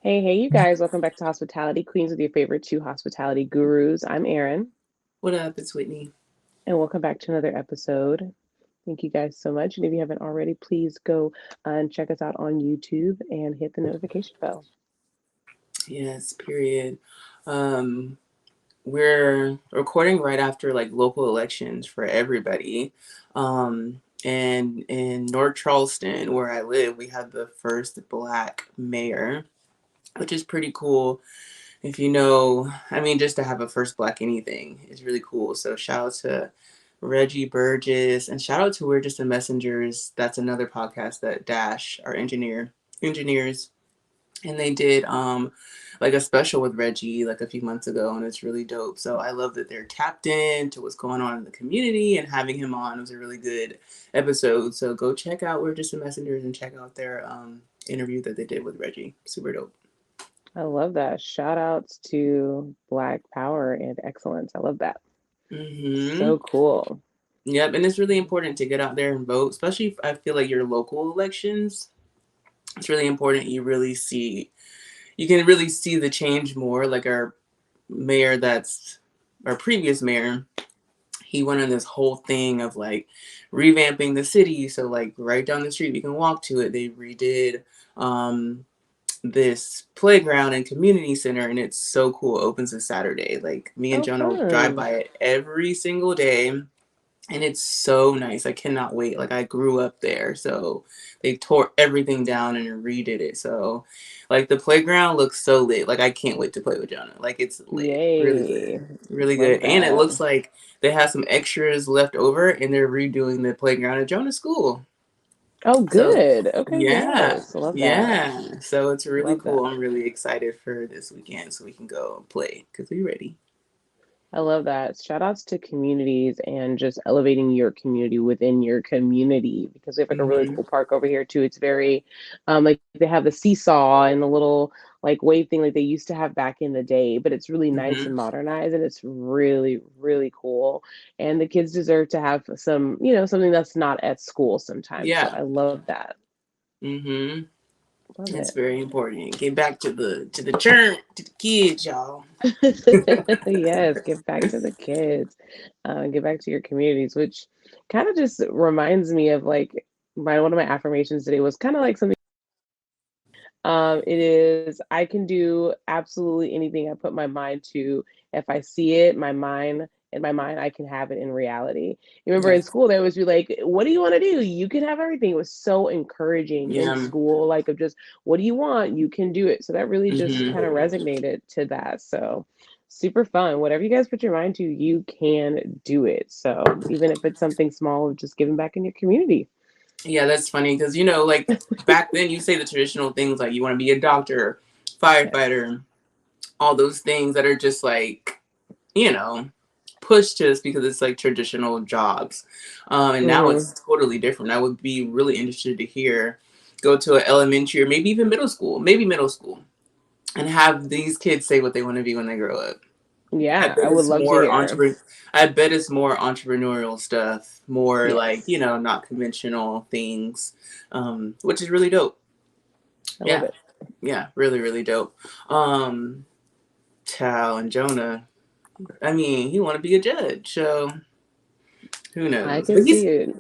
Hey, you guys, welcome back to Hospitality Queens with your favorite two hospitality gurus. I'm Erin, What up? It's Whitney. and welcome back to another episode. Thank you guys so much. And if you haven't already, please go and check us out on YouTube and hit the notification bell. Yes, period. Um, we're recording right after like local elections for everybody. And in North Charleston, where I live, we have the first black mayor, which is pretty cool. If you know, I mean, just to have a first black anything is really cool. So shout out to Reggie Burgess and shout out to We're Just the Messengers. That's another podcast that Dash, our engineers and they did like a special with Reggie like a few months ago, and it's really dope. So I love that they're tapped in to what's going on in the community, and having him on was a really good episode. So go check out We're Just the Messengers and check out their interview that they did with Reggie. Super dope. I love that. Shout outs to Black Power and Excellence. I love that. Mm-hmm. So cool. Yep, and it's really important to get out there and vote, especially if I feel like your local elections. It's really important you can really see the change more. Like mayor that's our previous mayor, he went on this whole thing of like revamping the city. So like right down the street, we can walk to it. They redid this playground and community center, and it's so cool. It opens this Saturday. Like me and Oh, Jonah will drive fun. by it every single day, and it's so nice. I cannot wait. Like I grew up there, so they tore everything down and redid it. So like the playground looks so lit. Like I can't wait to play with Jonah. Like it's lit, really Yay. good, really Love good. And it that. looks like they have some extras left over, and they're redoing the playground at Jonah's school. Oh, So good. Okay, yeah, yes. Love that. yeah. So it's really Love cool. that. I'm really excited for this weekend so we can go play because we ready. I love that. Shout outs to communities and just elevating your community within your community because we have like a really Hmm. cool park over here too. It's very like they have the seesaw and the little like wave thing like they used to have back in the day, but it's really nice Hmm. and modernized and it's really, really cool. And the kids deserve to have some, something that's not at school sometimes. So Yeah. I love that. Hmm. Love It's it. very important. Get back to the churn to the kids, y'all. Yes, give back to the kids, give back to your communities, which kind of just reminds me of like my one of my affirmations today was kind of like something. It is I can do absolutely anything I put my mind to. If I see it, in my mind, I can have it in reality. You remember in Yes. school, they always be like, "What do you want to do? You can have everything." It was so encouraging in Yeah. school, like of just, "What do you want? You can do it." So that really just Hmm. kind of resonated to that. So super fun. Whatever you guys put your mind to, you can do it. So even if it's something small, just giving back in your community. Yeah, that's funny because like back then, you say the traditional things like you want to be a doctor, firefighter, all those things that are just like you know pushed to us because it's like traditional jobs, and now Hmm. it's totally different. I would be really interested to hear go to an elementary or maybe even middle school, and have these kids say what they want to be when they grow up. I Yeah, bet I would it's love to more hear. I bet it's more entrepreneurial stuff, more like Yes, not conventional things, which is really dope. I love Yeah, it. yeah, really, really dope. Um, Tal and Jonah. I mean, he want to be a judge, so who I knows? can But see it.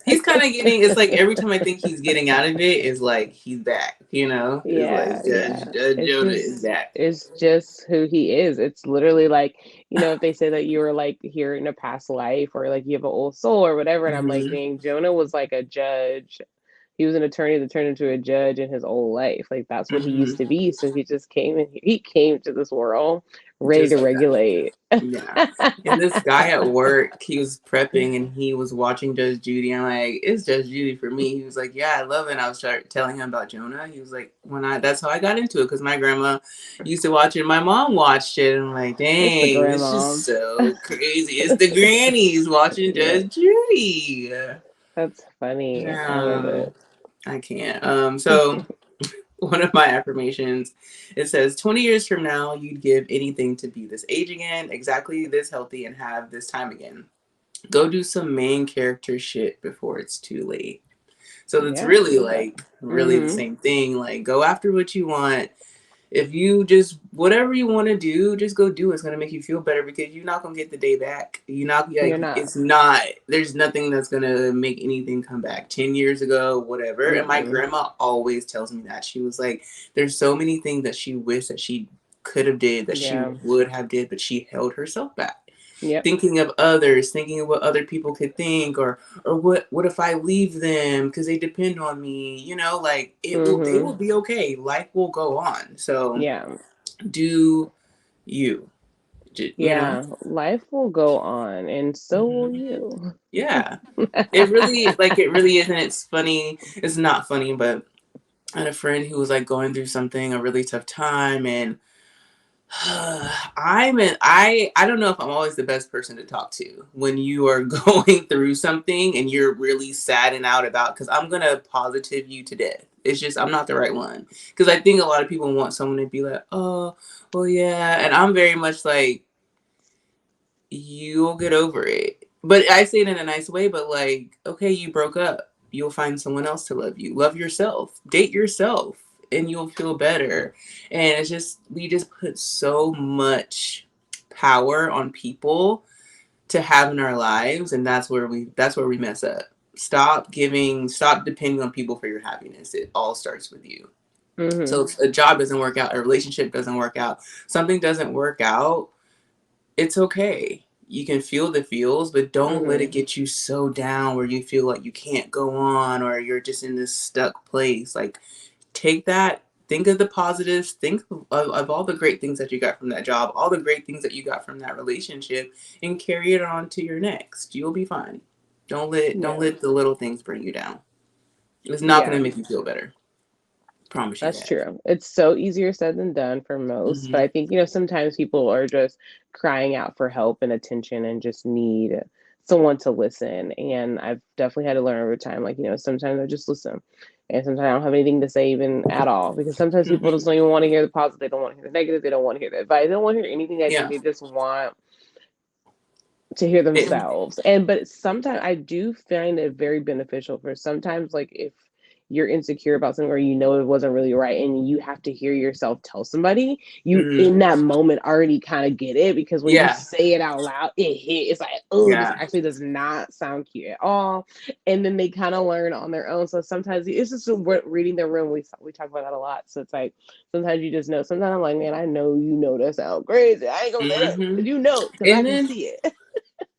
he's kind of getting. It's like every time I think he's getting out of it, is like he's back. It's Yeah, like yeah. Judge It's Jonah is just back. it's just who he is. It's literally like, if they say that you were like here in a past life or like you have an old soul or whatever, and I'm like, Hmm. dang, Jonah was like a judge. He was an attorney that turned into a judge in his old life. Like that's what he Hmm. used to be. So he just came and he came to this world ready Just to like that. regulate. Yeah. And this guy at work, he was prepping and he was watching Judge Judy. I'm like, it's Judge Judy for me. He was like, yeah, I love it. And I was telling him about Jonah. He was like, that's how I got into it because my grandma used to watch it. And my mom watched it. And I'm like, It's the dang, it's just grandmoms. so crazy. It's the grannies watching Yeah, Judge Judy. that's funny. I love Um, it. I can't. So one of my affirmations, it says 20 years from now, you'd give anything to be this age again, exactly this healthy, and have this time again. Go do some main character shit before it's too late. So it's Yeah, really that. like really the Mm-hmm. same thing. Like go after what you want. If you just whatever you want to do, just go do it. It's gonna make you feel better because you're not gonna get the day back. You're not You're like not. it's not. There's nothing that's gonna make anything come back. 10 years ago, whatever. And my Mm-mm. grandma always tells me that she was like, there's so many things that she wished that she could have did that she Yeah. would have did, but she held herself back Yep. thinking of others, thinking of what other people could think, or what if I leave them because they depend on me? You know, like they Mm-hmm. will be okay. Life will go on. So Yeah. do you, you know? Yeah. Life will go on, and so will Hmm. you. Yeah, it really is, and it's funny. It's not funny, but I had a friend who was like going through something, a really tough time, and I don't know if I'm always the best person to talk to when you are going through something and you're really sad and out about because I'm gonna positive you to death. It's just I'm not the right one. Because I think a lot of people want someone to be like, oh, well yeah. And I'm very much like, you'll get over it. But I say it in a nice way, but like, okay, you broke up. You'll find someone else to love you. Love yourself. Date yourself and you'll feel better. And it's just we just put so much power on people to have in our lives and that's where we mess up. Stop depending on people for your happiness. It all starts with you. Mm-hmm. So if a job doesn't work out, a relationship doesn't work out, something doesn't work out, it's okay. You can feel the feels, but don't let Mm-hmm. it get you so down where you feel like you can't go on or you're just in this stuck place. Like, take that, think of the positives, think of all the great things that you got from that job, all the great things that you got from that relationship, and carry it on to your next. You'll be fine. Don't Yeah. let the little things bring you down. It's not Yeah. gonna make you feel better. Promise you That's that. true. It's so easier said than done for most, but Hmm. I think, sometimes people are just crying out for help and attention and just need someone to listen. And I've definitely had to learn over time, like, sometimes I just listen. And sometimes I don't have anything to say even at all because sometimes people just Hmm. don't even want to hear the positive. They don't want to hear the negative. They don't want to hear the advice. They don't want to hear anything. I think Yeah. they just want to hear It, themselves. And but sometimes I do find it very beneficial for sometimes, like, if you're insecure about something or it wasn't really right and you have to hear yourself tell somebody, you mhm. in that moment already kind of get it because when you Yeah. say it out loud, it's like, oh, this Yeah. actually does not sound cute at all. And then they kind of learn on their own. So sometimes it's just reading the room. We talk about that a lot. So it's like sometimes you just know. Sometimes I'm like, man, I know that sounds crazy. I ain't gonna say that, Hmm. but because I And can then see it.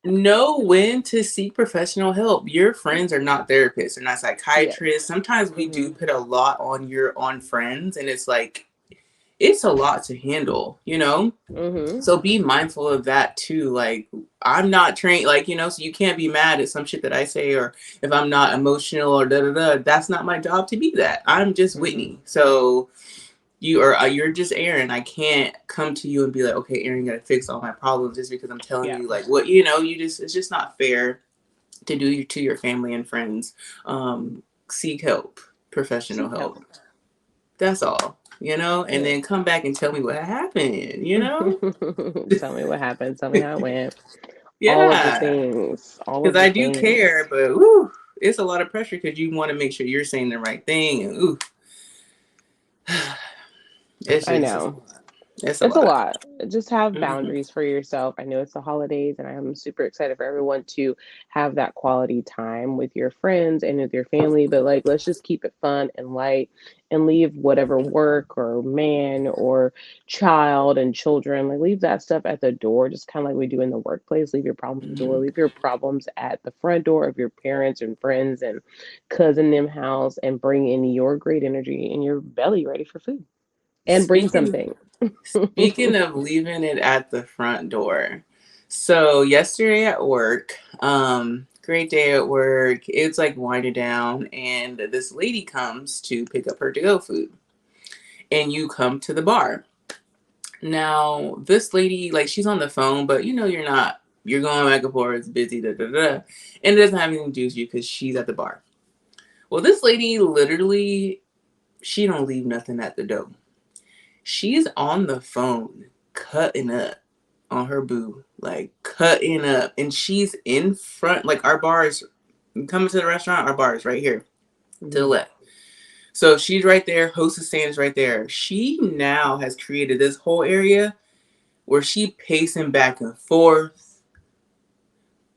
know when to seek professional help. Your friends are not therapists, they're not Yeah. psychiatrists. Sometimes we do Mhm. put a lot on friends, and it's like it's a lot to handle, you know? Mhm. So be mindful of that too. Like, I'm not trained, like, so you can't be mad at some shit that I say, or if I'm not emotional or da da da. That's not my job to be that. I'm just Mhm. Whitney. So you're just Erin. I can't come to you and be like, okay, Erin, you gotta fix all my problems just because I'm telling Yeah. you like what you just it's just not fair to do to your family and friends. Seek help, professional Seek help. help. That's all. And Yeah. then come back and tell me what happened. Tell me what happened. Tell me how it went. All of the Yeah, things. All because of the I do things. care, but woo, it's a lot of pressure because you want to make sure you're saying the right thing, and ooh, it's I just it's a know. lot. It's a It's a lot. lot. Just have Hmm. boundaries for yourself. I know it's the holidays, and I'm super excited for everyone to have that quality time with your friends and with your family. But, like, let's just keep it fun and light and leave whatever work or man or child and children, like, leave that stuff at the door, just kind of like we do in the workplace. Leave your problems at the door. Hmm. Leave your problems at the front door of your parents and friends and cousin them house and bring in your great energy and your belly ready for food and bring Speaking something. Speaking of leaving it at the front door, so yesterday at work, great day at work. It's like winding down, and this lady comes to pick up her to-go food, and you come to the bar. Now, this lady, like, she's on the phone, but you're not. You're going back and forth. It's busy, da da da, and it doesn't have anything to do with you because she's at the bar. Well, this lady literally, she don't leave nothing at the door. She's on the phone cutting up on her boo, like cutting up, and she's in front. Like, our bar is coming to the restaurant. Our bar is right here. to the Mhm. left. So she's right there. Hostess stand is right there. She now has created this whole area where she pacing back and forth,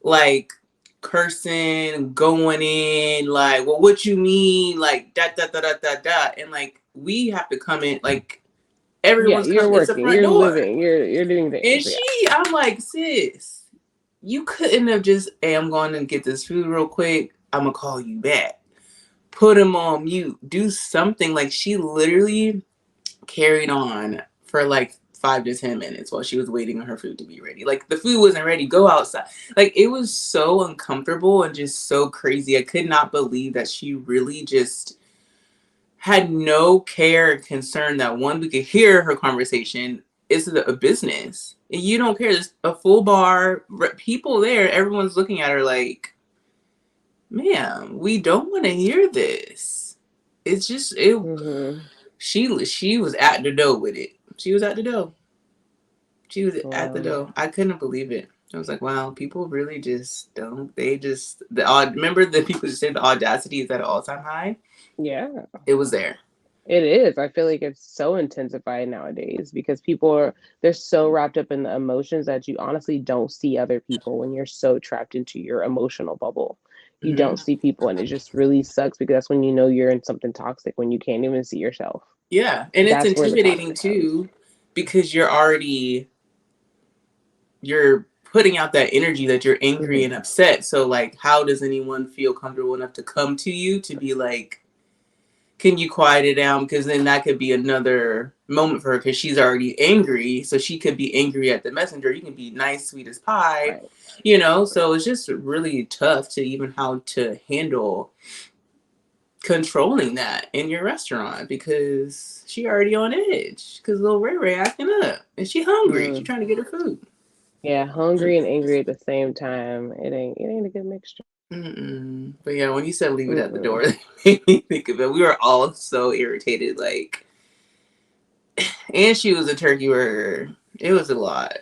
like cursing, going in, like, well, what you mean, like da da da da da da, and like we have to come in, like Yeah, everyone's you're come. It's the working, front you're door, living, you're doing and things. Yeah. I'm like, sis, you couldn't have just, hey, I'm going to get this food real quick. I'm gonna call you back. Put him on mute. Do something. Like she literally carried on for like 5 to 10 minutes while she was waiting on her food to be ready. Like the food wasn't ready. Go outside. Like it was so uncomfortable and just so crazy. I could not believe that she really just had no care and concern that one, we could hear her conversation. It's a business. And you don't care. There's a full bar, people there. Everyone's looking at her like, ma'am, we don't want to hear this. It's just it. Hmm. She was at the door with it. She was at the door. She was at the Wow. door. I couldn't believe it. I was like, wow, people really just don't. They just the odd. Remember the people just said the audacity is at an all time high. Yeah. It was there. It is. I feel like it's so intensified nowadays because people are they're so wrapped up in the emotions that you honestly don't see other people when you're so trapped into your emotional bubble. You Hmm. don't see people and it just really sucks because that's when you know you're in something toxic when you can't even see yourself. Yeah, and it's That's where the intimidating toxic comes. too because you're putting out that energy that you're angry Hmm. and upset. So like, how does anyone feel comfortable enough to come to you to be like, can you quiet it down? Because then that could be another moment for her because she's already angry. So she could be angry at the messenger. You can be nice, sweet as pie, Right. So it's just really tough to even how to handle controlling that in your restaurant because she already on edge because little Ray Ray acting up and she hungry. She Mm. trying to get her food. Yeah, hungry and angry at the same time. It ain't a good mixture. Mm-mm. But yeah, when you said leave it at the door, Mm-mm. that made me think of it. We were all so irritated, like, and she was a turkey burger. It was a lot.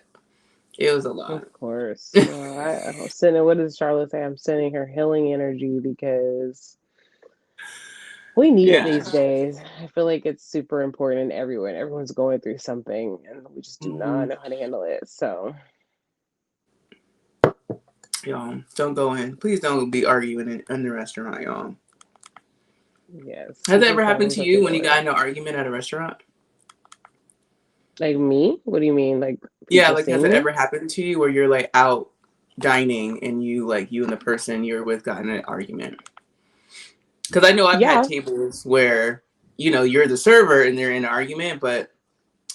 It was a lot. Of course. Well, I'm sending, what does Charlotte say? I'm sending her healing energy because we need it Yeah. these days. I feel like it's super important everywhere. Everyone's going through something and we just do Mm-hmm. not know how to handle it. So, Y'all, don't go in. Please don't be arguing in the restaurant, y'all. yes, Has keep that your ever happened problems to at the you when you got door. in an argument at a restaurant? Like me? What do you mean? Like Yeah, people like has seeing it me? ever happened to you where you're like out dining and you and the person you're with got in an argument? Because I know I've had Yeah. tables where you're the server and they're in an argument, but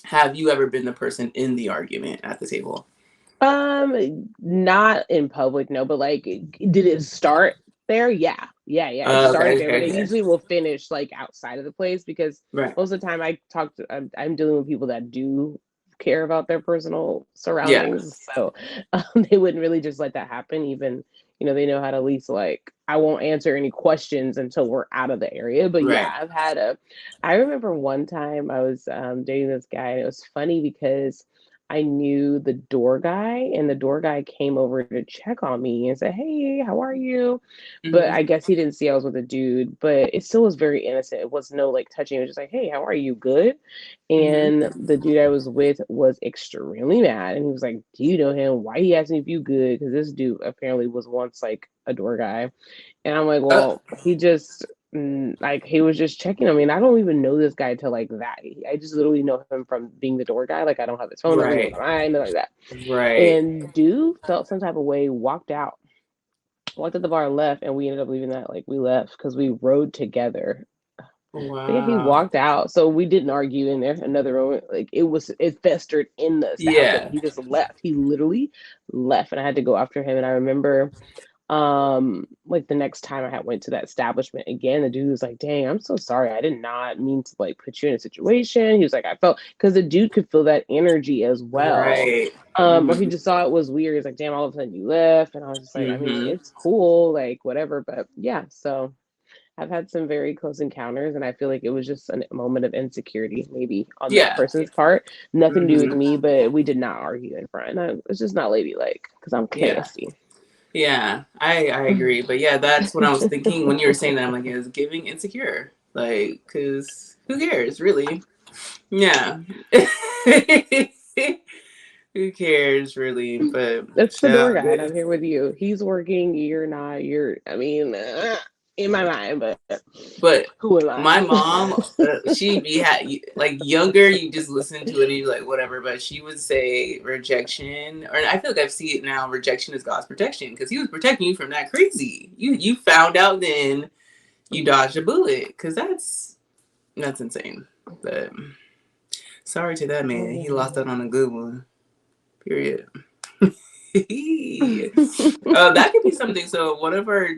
have you ever been the person in the argument at the table? Not in public, no, but like, did it start there? Yeah, yeah. It started Okay, there, okay, but it okay. usually will finish like outside of the place because Right. most of the time I talk to, I'm dealing with people that do care about their personal Yeah. surroundings, so they wouldn't really just let that happen. Even they know how to at least like I won't answer any questions until we're out of the area. But yeah, Right. I remember one time I was dating this guy, and it was funny because I knew the door guy, and the door guy came over to check on me and said, "Hey, how are you?" But Hmm. I guess he didn't see I was with a dude, but it still was very innocent. It was no like touching. It was just like, "Hey, how are you? Good?" Hmm. And the dude I was with was extremely mad, and he was like, "Do you know him? Why he asking if you good?" Because this dude apparently was once like a door guy, and I'm like, Uh, well, he just like he was just checking on me, and I don't even know this guy till like that. I just literally know him from being the door guy. Like I don't have his phone number, he right. don't have mine, nothing like that. Right. And dude felt some type of way, walked at the bar, and left, and we ended up leaving that like we left because we rode together. But yeah, he Wow. walked out, so we didn't argue in there. Another room, like it festered in the establishment. Yeah. He just left. He literally left, and I had to go after him. And I remember like the next time I had went to that establishment again, the dude was like, dang, I'm so sorry, I did not mean to like put you in a situation. He was like, I felt, because the dude could feel that energy as well. Right. Or he Hmm. just saw it was weird. He's like, damn, all of a sudden you left. And I was just like, I mean, Hmm. it's cool, like whatever. But yeah, so I've had some very close encounters, and I feel like it was just a moment of insecurity, maybe on that Yeah. person's part. Nothing to do with Hmm. me, but we did not argue in front. It's just not ladylike because I'm Yeah. classy. Yeah, I agree. But yeah, that's what I was thinking when you were saying that. I'm like, it's giving insecure. Like, because who cares, really? Yeah. Who cares, really? But, That's the door child, guy, and I'm here with you. He's working, you're not. I mean, in my mind, but but who am I? my mom, she be like younger. You just listen to it and you like whatever. But she would say rejection, or I feel like I've seen it now. Rejection is God's protection because He was protecting you from that crazy. You found out then you dodged a bullet because that's insane. But sorry to that man. He lost out on a good one. Period. That could be something. So one of our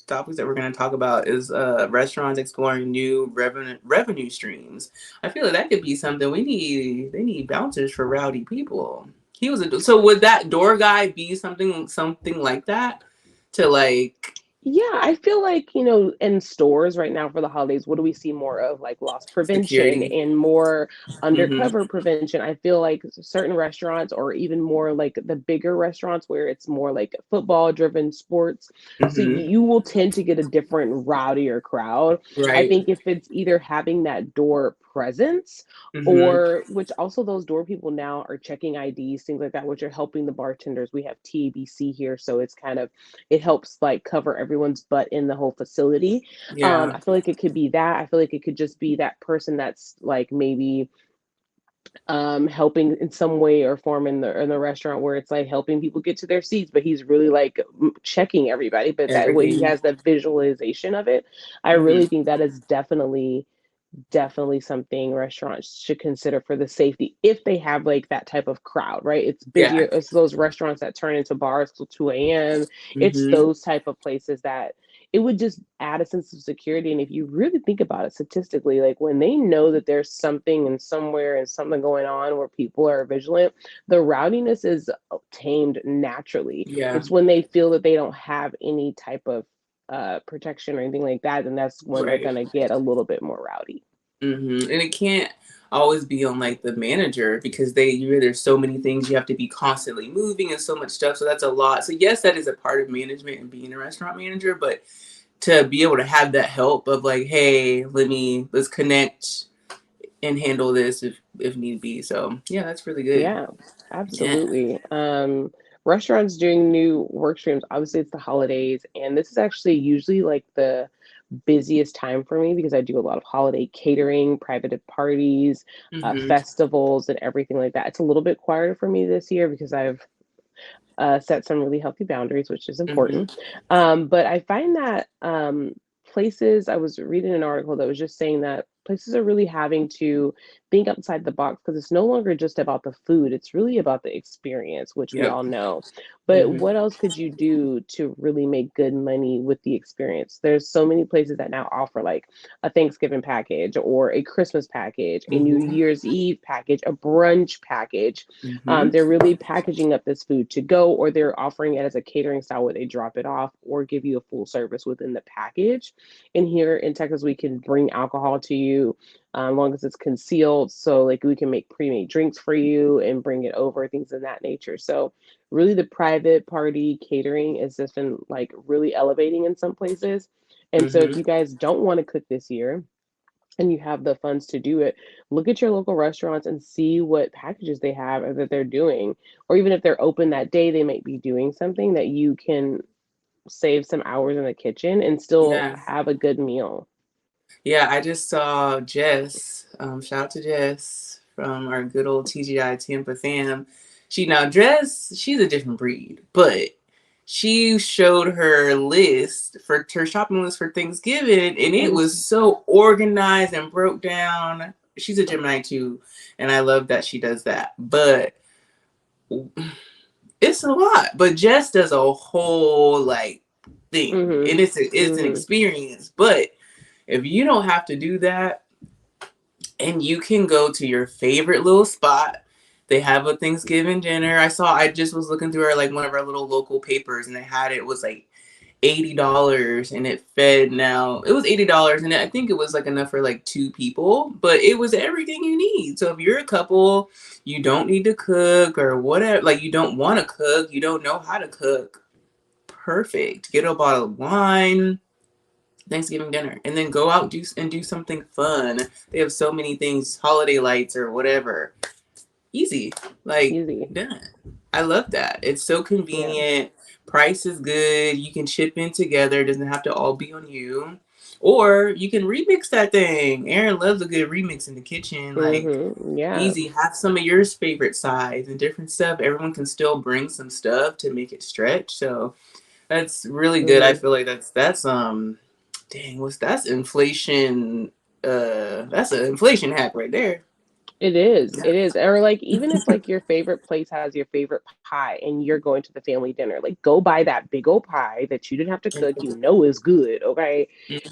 topics that we're going to talk about is restaurants exploring new revenue streams. I feel like that could be something we need. They need bouncers for rowdy people. He was so would that door guy be something like that to like Yeah, I feel like, in stores right now for the holidays, what do we see more of? Like loss prevention security? and more Mm-hmm. undercover prevention. I feel like certain restaurants, or even more like the bigger restaurants where it's more like football driven sports. So Mm-hmm. you will tend to get a different, rowdier crowd. I Right. think if it's either having that door presence, Mm-hmm. or which also those door people now are checking IDs, things like that, which are helping the bartenders. We have TABC here, so it helps like cover everyone's butt in the whole facility. Yeah. I feel like it could be that. I feel like it could just be that person that's like maybe helping in some way or form in the restaurant, where it's like helping people get to their seats, but he's really like checking everybody, but that way he Everything. has the visualization of it. I Mm-hmm. really think that is definitely something restaurants should consider for the safety, if they have like that type of crowd, right? It's busier. Yeah. It's those restaurants that turn into bars till 2 a.m. It's Mm-hmm. those type of places that it would just add a sense of security. And if you really think about it statistically, like when they know that there's something and somewhere and something going on where people are vigilant, the rowdiness is tamed naturally. Yeah. It's when they feel that they don't have any type of protection or anything like that, then that's when they're Right. gonna get a little bit more rowdy. And it can't always be on like the manager because there's so many things you have to be constantly moving and so much stuff. So that's a lot. So yes, that is a part of management and being a restaurant manager, but to be able to have that help of like, hey, let's connect and handle this if need be. So yeah, that's really good. Yeah, Yeah. absolutely. Restaurants doing new work streams. Obviously, it's the holidays, and this is actually usually like the busiest time for me because I do a lot of holiday catering, private parties, Mm-hmm. festivals, and everything like that. It's a little bit quieter for me this year because I've set some really healthy boundaries, which is Mm-hmm. important. But I find that places, I was reading an article that was just saying that places are really having to think outside the box because it's no longer just about the food, it's really about the experience, which we Yep. all know. But Mm-hmm. what else could you do to really make good money with the experience? There's so many places that now offer like a Thanksgiving package or a Christmas package, a New Mm-hmm. Year's Eve package, a brunch package. Mm-hmm. They're really packaging up this food to go, or they're offering it as a catering style where they drop it off or give you a full service within the package. And here in Texas, we can bring alcohol to you, as long as it's concealed. So, like, we can make pre made drinks for you and bring it over, things of that nature. So, really, the private party catering has just been like really elevating in some places. And so, if Mm-hmm. you guys don't want to cook this year, and you have the funds to do it, look at your local restaurants and see what packages they have or that they're doing. Or even if they're open that day, they might be doing something that you can save some hours in the kitchen and still Yeah. have a good meal. Yeah, I just saw Jess. Shout out to Jess from our good old TGI Tampa fam. She's a different breed, but she showed her shopping list for Thanksgiving, and it And was so organized and broke down. She's a Gemini too, and I love that she does that. But it's a lot. But Jess does a whole like thing, and mm-hmm, it's an mm-hmm. experience. But if you don't have to do that, and you can go to your favorite little spot. They have a Thanksgiving dinner. I just was looking through our like one of our little local papers, and they had it was like $80, and it fed now. It was $80, and I think it was like enough for like two people, but it was everything you need. So if you're a couple, you don't need to cook or whatever, like you don't want to cook, you don't know how to cook. perfect. Get a bottle of wine, Thanksgiving dinner, and then go out and do something fun. They have so many things, holiday lights or whatever. Easy, like Easy. done. I love that. It's so Yeah. convenient. Price is good. You can chip in together. It doesn't have to all be on you. Or you can remix that thing. Erin loves a good remix in the kitchen. Like Yeah. easy. Have some of your favorite sides and different stuff. Everyone can still bring some stuff to make it stretch. So that's really good. I hmm feel like that's dang, what's that's inflation that's an inflation hack right there. It is. Yeah. It is. Or like even if like your favorite place has your favorite pie and you're going to the family dinner, like go buy that big old pie that you didn't have to cook, you know is good, okay?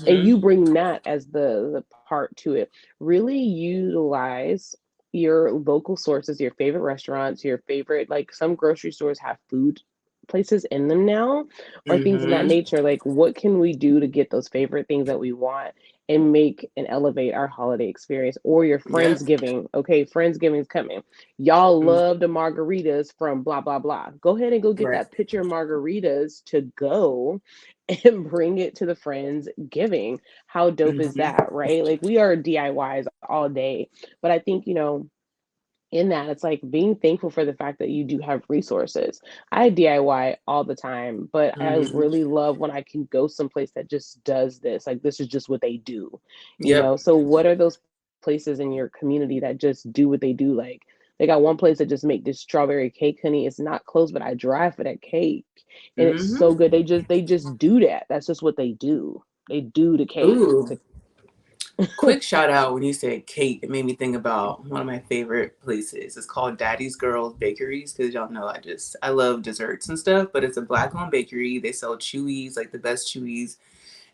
And Mm-hmm. you bring that as the part to it. Really utilize your local sources, your favorite restaurants, your favorite like some grocery stores have food places in them now or things of that Mm-hmm. nature. Like what can we do to get those favorite things that we want and make and elevate our holiday experience or your Yep. Friendsgiving. Okay, Friendsgiving's coming. Y'all love the margaritas from blah, blah, blah. Go ahead and go get Right. that pitcher of margaritas to go and bring it to the Friendsgiving. How dope is Mm-hmm. that, right? Like we are DIYs all day. But I think, in that it's like being thankful for the fact that you do have resources. I DIY all the time, but I Mm-hmm. really love when I can go someplace that just does this. Like this is just what they do, Yep. So what are those places in your community that just do what they do? Like they got one place that just make this strawberry cake, honey. It's not close, but I drive for that cake, and it's so Mm-hmm. good. They just do that. That's just what they do. They do the cake. Ooh. Quick shout out when you said cake, it made me think about one of my favorite places. It's called Daddy's Girls Bakeries because y'all know I love desserts and stuff, but it's a black owned bakery. They sell chewies, like the best chewies,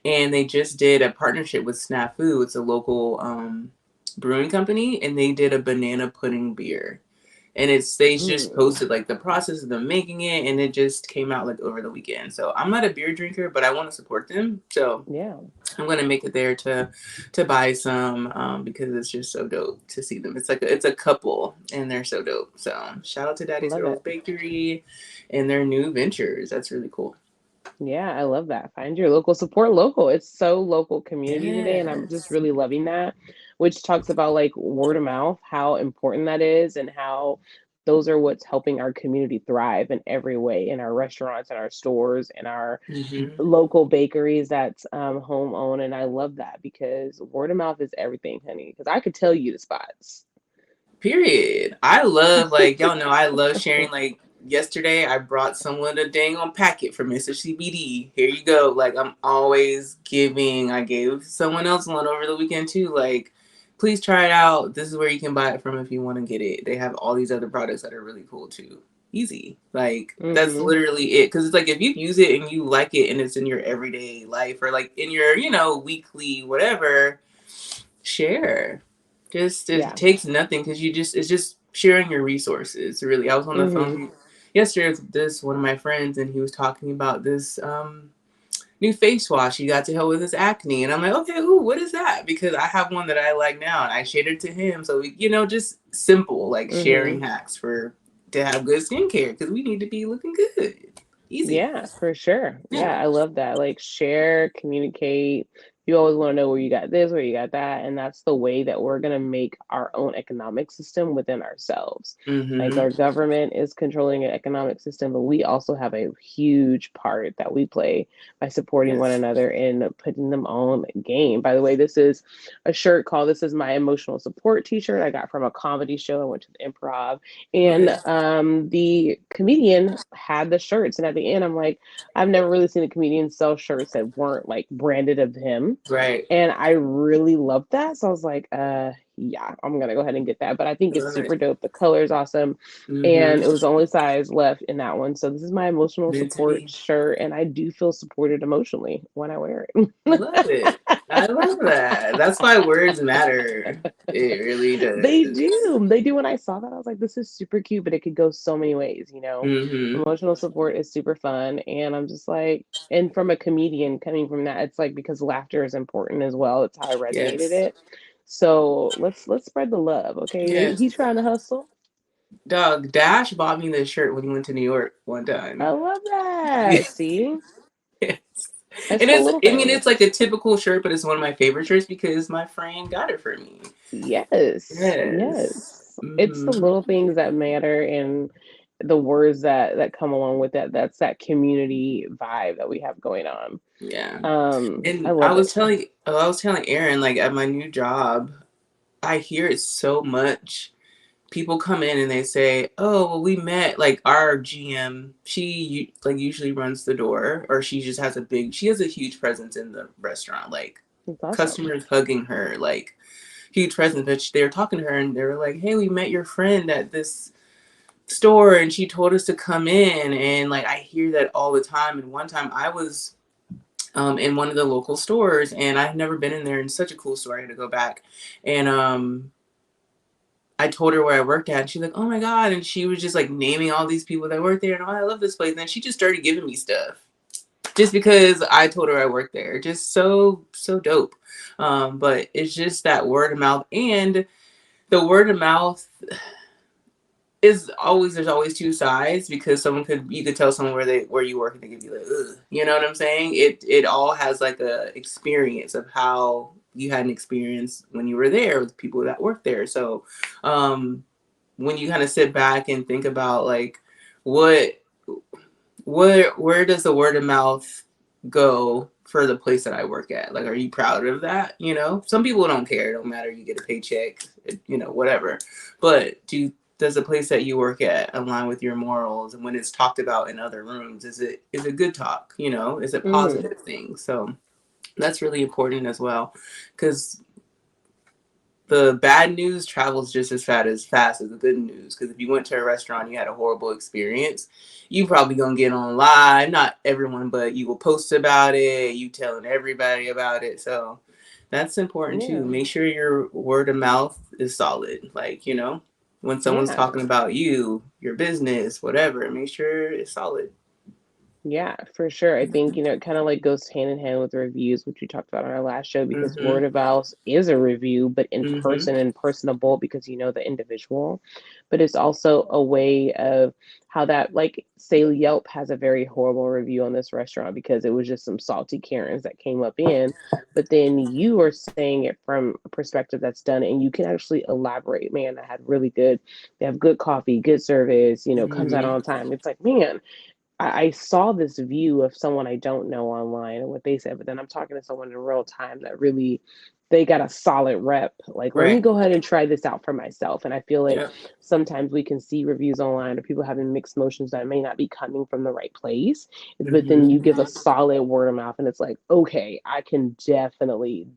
and they just did a partnership with Snafu. It's a local brewing company, and they did a banana pudding beer. And they just Mm, posted like the process of them making it, and it just came out like over the weekend. So I'm not a beer drinker, but I want to support them. So yeah, I'm gonna make it there to buy some because it's just so dope to see them. It's a couple and they're so dope. So shout out to Daddy's love Girls it. Bakery and their new ventures. That's really cool. Yeah, I love that. Find your local, support local. It's so local community today, and I'm just Yes. really loving that, which talks about like word of mouth, how important that is, and how those are what's helping our community thrive in every way in our restaurants and our stores and our Hmm. local bakeries that's home owned. And I love that because word of mouth is everything, honey. Because I could tell you the spots. Period. I love like y'all know I love sharing like yesterday I brought someone a dang on packet from Mr. CBD. Here you go. Like I'm always giving. I gave someone else one over the weekend too. Like please try it out. This is where you can buy it from if you want to get it. They have all these other products that are really cool too. Easy. Like that's Mm-hmm. literally it. Cause it's like if you use it and you like it and it's in your everyday life or like in your, weekly whatever, share. Just it Yeah. takes nothing because it's just sharing your resources. Really, I was on the Mm-hmm. phone yesterday with this one of my friends, and he was talking about this new face wash he got to help with his acne, and I'm like, okay, ooh, what is that? Because I have one that I like now, and I shared it to him. So just simple like Mm-hmm. sharing hacks for to have good skincare because we need to be looking good. Easy, Yeah, for sure. Yeah, yeah. I love that. Like share, communicate. You always want to know where you got this, where you got that, and that's the way that we're going to make our own economic system within ourselves. Like Mm-hmm. our government is controlling an economic system, but we also have a huge part that we play by supporting one Yes. another and putting them on game. By the way, this is a shirt called "This is my emotional support" T-shirt I got from a comedy show. I went to the improv and Okay. the comedian had the shirts, and at the end, I'm like, I've never really seen a comedian sell shirts that weren't like branded of him, Right. and I really loved that. So I was like, yeah, I'm gonna go ahead and get that. But I think it's Love it. super dope. The color is awesome, and it Mm-hmm. was the only size left in that one. So this is my emotional Meant to support be. shirt, and I do feel supported emotionally when I wear it. I love it. I love that. That's why words matter. It really They does. do. They do. When I saw that, I was like, this is super cute, but it could go so many ways. Mm-hmm. Emotional support is super fun. And I'm just like, and from a comedian coming from that, it's like because laughter is important as well. It's how I resonated Yes. it. So let's spread the love. Okay. Yes. He's trying to hustle. Dog, Dash bought me this shirt when he went to New York one I time. love that. See, Yes. it's And the it's, little I mean, it's things. like a typical shirt, but it's one of my favorite shirts because my friend got it for me. Yes, Yes. yes. It's the Mm-hmm. little things that matter and the words that come along with that. That's that community vibe that we have going on. Yeah. I And love it. I was telling Erin, like at my new job, I hear it so much. People come in and they say, "Oh, well, we met." Like our GM, she like usually runs the door, or she just has she has a huge presence in the restaurant. Like It's awesome. customers hugging her, like huge presence. But they were talking to her and they were like, "Hey, we met your friend at this store, and she told us to come in." And like I hear that all the time. And one time I was in one of the local stores, and I've never been in there. And such a cool store. I had to go back, and I told her where I worked at, and she's like, "Oh my god!" And she was just like naming all these people that work there, and oh, I love this place. And then she just started giving me stuff just because I told her I worked there. Just so dope. But it's just that word of mouth, and the word of mouth is always there's always two sides because someone could you could tell someone where you work and they could be like, ugh, you know what I'm saying? It all has like a experience of how you had an experience when you were there with people that work there. So um when you kind of sit back and think about like what where does the word of mouth go for the place that I work at? Like, are you proud of that? You know, some people don't care. It don't matter. You get a paycheck, you know, whatever. But does the place that you work at align with your morals? And when it's talked about in other rooms, is it good talk? You know, is it Hmm. positive things? So that's really important as well, because the bad news travels just as fast as the good news. Because if you went to a restaurant and you had a horrible experience, you probably gonna get on live. Not everyone, but you will post about it. You telling everybody about it. So that's important too. Yeah. Make sure your word of mouth is solid. Like when someone's Yeah. talking about you, your business, whatever, make sure it's solid. Yeah, for sure. I think, it kind of like goes hand in hand with reviews, which we talked about on our last show, because Mhm. word of mouth is a review, but in Mhm. person and personable because you know the individual. But it's also a way of how that, like, say Yelp has a very horrible review on this restaurant because it was just some salty Karens that came up in. But then you are saying it from a perspective that's done, and you can actually elaborate. Man, I had really good, they have good coffee, good service, comes out Mhm. on time. It's like, man, I saw this view of someone I don't know online and what they said, but then I'm talking to someone in real time that really they got a solid rep. Like, let me Right. go ahead and try this out for myself. And I feel like Yep. sometimes we can see reviews online or people having mixed emotions that may not be coming from the right place. But then you Mhm. give a solid word of mouth and it's like, okay, I can definitely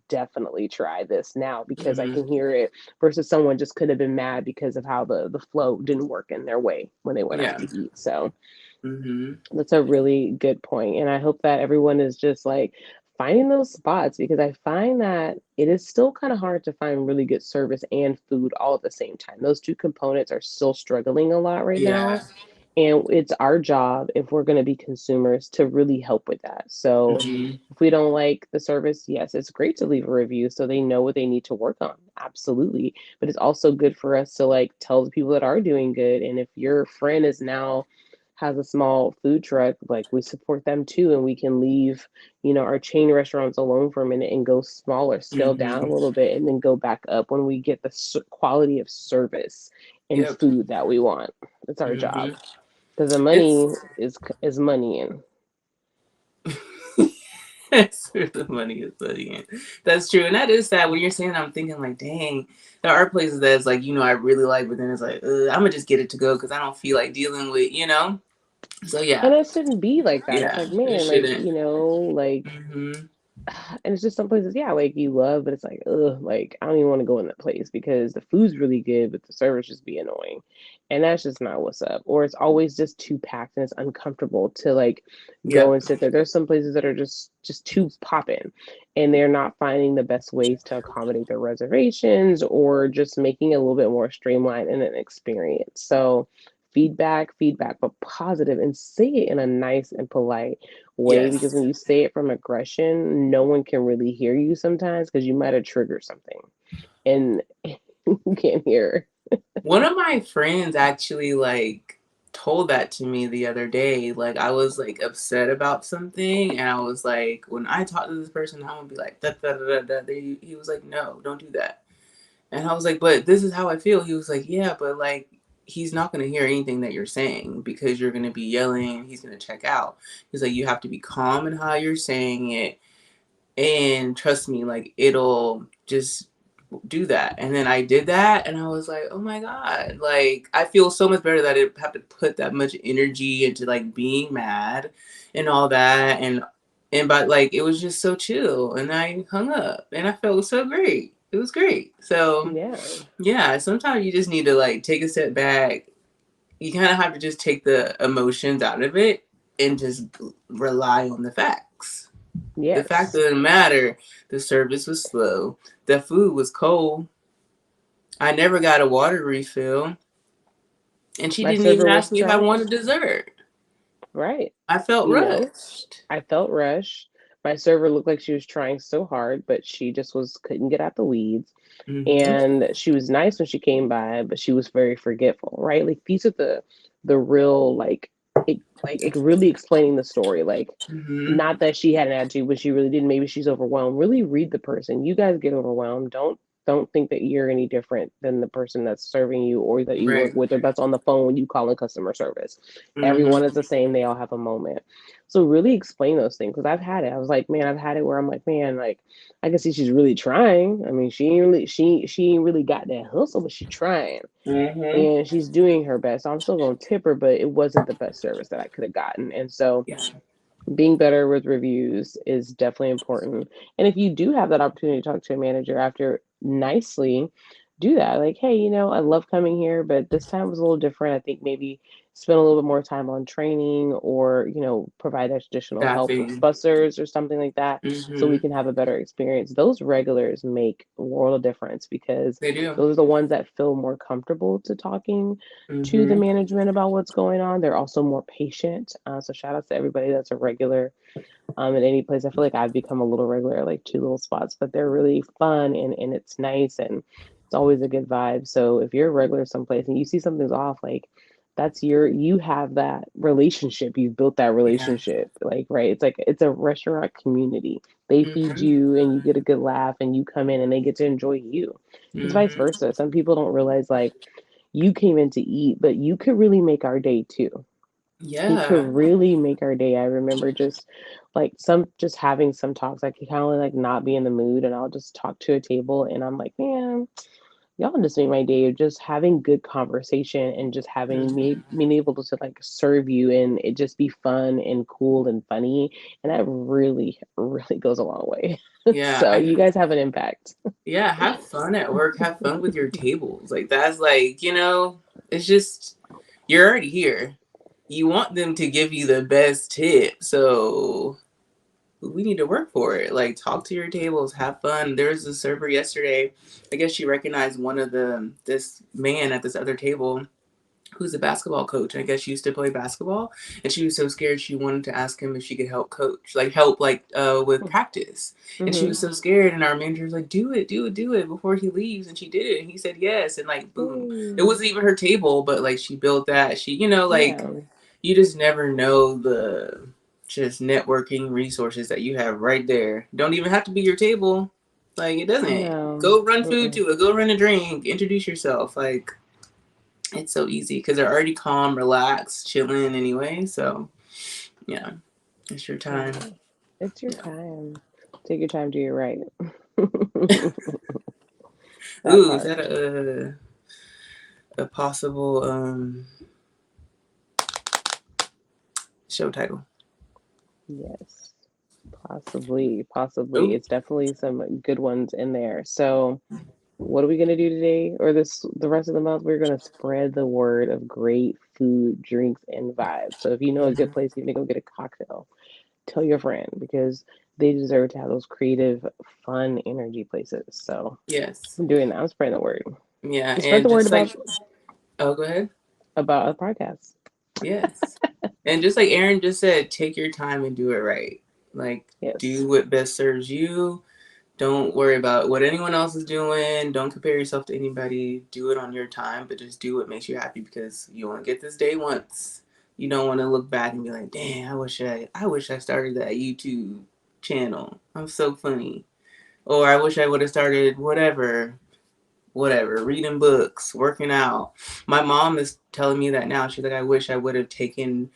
try this now because I Mhm. can hear it versus someone just could have been mad because of how the flow didn't work in their way when they went out Yeah. to eat. So Mhm. that's a really good point. And I hope that everyone is just like finding those spots because I find that it is still kind of hard to find really good service and food all at the same time. Those two components are still struggling a lot right Yeah. now. And it's our job, if we're going to be consumers, to really help with that. So Mhm. if we don't like the service, yes, it's great to leave a review so they know what they need to work on. Absolutely. But it's also good for us to like tell the people that are doing good. And if your friend is now has a small food truck, like we support them too, and we can leave, our chain restaurants alone for a minute and go smaller, scale down a Mhm. little bit, and then go back up when we get the quality of service and Yep. food that we want. It's our job Mhm. because the It's money is money, and That's where the money is putting in. That's true, and that is sad. When you're saying, I'm thinking like, dang, there are places that's like, I really like, but then it's like, I'm gonna just get it to go because I don't feel like dealing with. So yeah, it shouldn't be like that. It's yeah, like, it man, like, shouldn't. like, Mhm. and it's just some places, yeah, like you love, but it's like, ugh, like I don't even want to go in that place because the food's really good, but the service just be annoying, and that's just not what's up. Or it's always just too packed and it's uncomfortable to like go Yep. and sit there. There's some places that are just too popping, and they're not finding the best ways to accommodate their reservations or just making it a little bit more streamlined in an experience. So feedback, but positive, and say it in a nice and polite way because Yes. when you say it from aggression, no one can really hear you sometimes because you might have triggered something and you can't hear. One of my friends actually like told that to me the other day. Like I was like upset about something, and I was like, when I talk to this person, I'm gonna be like, da, da, da, da, da. He was like, no, don't do that. And I was like, but this is how I feel. He was like, yeah, but like he's not gonna hear anything that you're saying because you're gonna be yelling. He's gonna check out. He's like, you have to be calm in how you're saying it, and trust me, like it'll just do that. And then I did that, and I was like, oh my god, like I feel so much better that I didn't have to put that much energy into like being mad and all that. And but like it was just so chill, and I hung up and I felt so great. It was great. So Yeah. yeah, sometimes you just need to like take a step back. You kind of have to just take the emotions out of it and just rely on the facts. The fact Yes. of the matter, the service was slow. The food was cold. I never got a water refill. And she My didn't even server ask was me if I wanted trash. dessert. Right. I felt You know, rushed. I felt rushed. My server looked like she was trying so hard, but she just was couldn't get out the weeds. Mm-hmm. And she was nice when she came by, but she was very forgetful, right? Like these are the real like really explaining the story. Like Mm-hmm. not that she had an attitude, but she really did. Maybe she's overwhelmed. Really read the person. You guys get overwhelmed. Don't think that you're any different than the person that's serving you or that you work Right. with or that's on the phone when you call in customer service. Mm-hmm. Everyone is the same. They all have a moment. So really explain those things because I've had it. I was like, man, I've had it where I'm like, man, like I can see she's really trying. I mean, she ain't really got that hustle, but she's trying Mm-hmm. and she's doing her best. I'm still gonna tip her, but it wasn't the best service that I could have gotten. And so Yeah. being better with reviews is definitely important. And if you do have that opportunity to talk to a manager after nicely, do that. Like, hey, I love coming here, but this time was a little different. I think maybe spend a little bit more time on training or, provide additional help with Staffing. bussers or something like that so we Mm-hmm. can have a better experience. Those regulars make a world of difference because They do. those are the ones that feel more comfortable to talking to the Mm-hmm. management about what's going on. They're also more patient. So shout out to everybody that's a regular in any place. I feel like I've become a little regular at like two little spots, but they're really fun and it's nice and it's always a good vibe. So if you're a regular someplace and you see something's off, like you have that relationship. You've built that Yeah. relationship. Like, right. It's like it's a restaurant community. They feed Mm-hmm. you and you get a good laugh and you come in and they get to enjoy you. It's vice Mm-hmm. versa. Some people don't realize like you came in to eat, but you could really make our day too. You could Yeah. really make our day. I remember just having some talks. I could kind of like not be in the mood, and I'll just talk to a table, and I'm like, man, y'all just made my day. Just having good conversation and just having me Mm-hmm. being able to like serve you and it just be fun and cool and funny, and that really really goes a long way. Yeah. So you guys have an impact. Yeah, have fun at work. Have fun with your tables. Like that's like, it's just you're already here. You want them to give you the best tip. So we need to work for it. Like talk to your tables, have fun. There was a server yesterday. I guess she recognized one of this man at this other table who's a basketball coach. I guess she used to play basketball, and she was so scared she wanted to ask him if she could help coach, like help like with practice. And she Mm-hmm. was so scared, and our manager was like, "Do it, do it, do it before he leaves." And she did it, and he said yes, and like boom, it Ooh, wasn't even her table, but like she built that. She, like yeah, you just never know the just networking resources that you have right there. Don't even have to be your table. Like it doesn't. no, Go run food mm-mm. to it. Go run a drink. Introduce yourself. Like it's so easy because they're already calm, relaxed, chilling anyway. So yeah, it's your time. Yeah, it's your Yeah. time. Take your time, do it right. That Ooh, is part. that a possible show title? Yes, possibly, possibly. Ooh. It's definitely some good ones in there. So, what are we gonna do today, or the rest of the month? We're gonna spread the word of great food, drinks, and vibes. So, if you know a good Mhm. place, you're gonna go get a cocktail. Tell your friend because they deserve to have those creative, fun, energy places. So, Yes. I'm doing that. I'm spreading the word. Yeah, And spread and the word just like, about oh, go ahead. a podcast. Yes, and just like Erin just said, take your time and do it right. Like, Yes. do what best serves you. Don't worry about what anyone else is doing. Don't compare yourself to anybody. Do it on your time, but just do what makes you happy because you want to get this day once. You don't want to look back and be like, "Damn, I wish I started that YouTube channel. I'm so funny." Or I wish I would have started whatever, reading books, working out. My mom is telling me that now. She's like, I wish I would have taken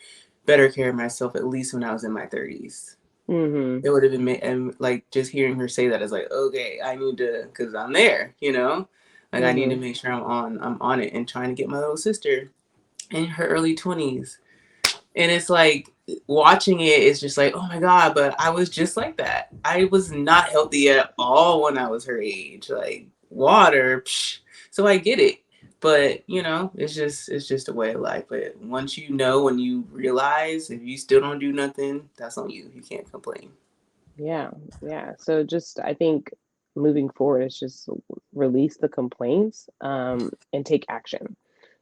better care of myself at least when I was in my 30s. Mm-hmm. It would have been, and like just hearing her say that is like, okay, I need to, because I'm there, like I need to Mm-hmm. make sure I'm on it and trying to get my little sister in her early 20s. And it's like watching it is just like, oh my God, but I was just like that. I was not healthy at all when I was her age. Like water, psh. So I get it. But it's just a way of life. But once you know and you realize if you still don't do nothing, that's on you. You can't complain. Yeah, yeah. So just I think moving forward is just release the complaints, and take action.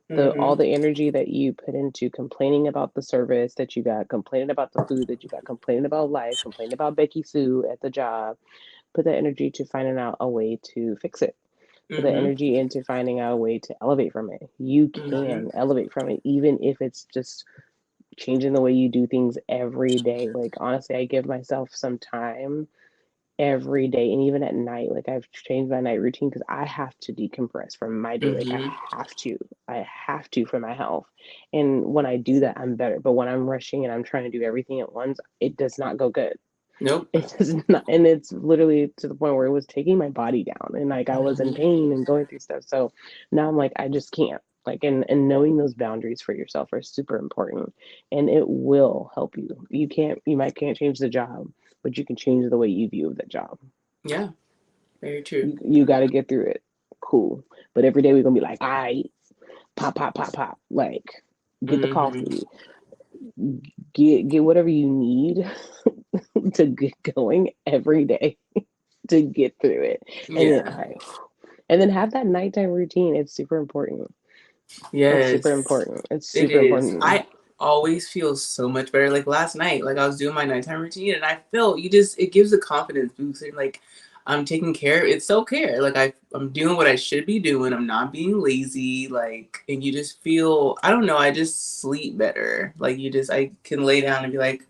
The Mm-hmm. all the energy that you put into complaining about the service that you got, complaining about the food that you got, complaining about life, complaining about Becky Sue at the job, put that energy to finding out a way to fix it. Put that Mm-hmm. energy into finding out a way to elevate from it. You Mm-hmm. can elevate from it, even if it's just changing the way you do things every day. Like honestly, I give myself some time every day, and even at night, like I've changed my night routine because I have to decompress from my day. Like Mm-hmm. I have to for my health. And when I do that, I'm better. But when I'm rushing and I'm trying to do everything at once, it does not go good. Nope. It does not, and it's literally to the point where it was taking my body down, and like I was in Mm-hmm. pain and going through stuff. So now I'm like, I just can't. Like, and knowing those boundaries for yourself are super important, and it will help you. You can't change the job, but you can change the way you view the job. Yeah. Very true. You got to get through it. Cool. But every day we're gonna be like, all right, pop, pop, pop, pop. Like, get the Mm-hmm. coffee, get whatever you need to get going every day to get through it. And then, Yeah. all right, and then have that nighttime routine. It's super important. It's super Yes. important. It's It super is. important. I always feel so much better. Like last night, like I was doing my nighttime routine and I felt it gives a confidence boost. And like I'm taking care, it's self care. Like I'm doing what I should be doing. I'm not being lazy. Like, and you just feel, I don't know, I just sleep better. Like I can lay down and be like,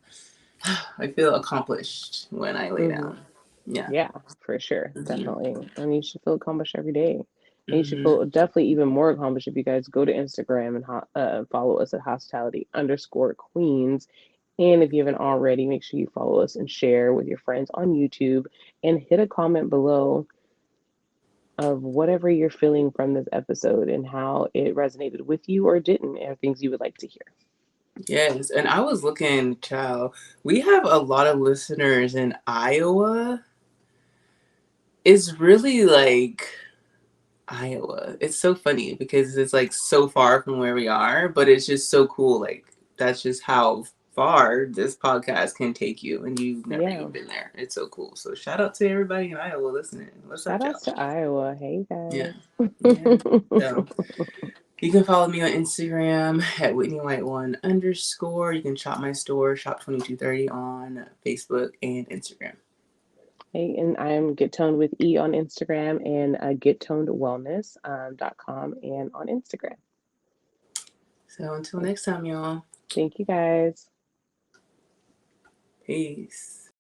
I feel accomplished when I lay Hmm. down. Yeah. Yeah, for sure, Mm-hmm. definitely. And you should feel accomplished every day. And you should Mm-hmm. feel definitely even more accomplished if you guys go to Instagram and follow us at hospitality_queens. And if you haven't already, make sure you follow us and share with your friends on YouTube and hit a comment below of whatever you're feeling from this episode and how it resonated with you or didn't, or things you would like to hear. Yes. And I was looking, child, we have a lot of listeners in Iowa. It's really like Iowa. It's so funny because it's like so far from where we are, but it's just so cool. Like that's just how far this podcast can take you, and you've never Yeah. even been there. It's so cool. So shout out to everybody in Iowa listening. What's up, Shout outs y'all? to Iowa. Hey Yeah, guys. yeah. So you can follow me on Instagram at WhitneyWhite1_. You can shop my store, Shop2230 on Facebook and Instagram. Hey, and I'm Get Toned with E on Instagram and GetTonedWellness.com and on Instagram. So until next time, y'all. Thank you guys. Peace.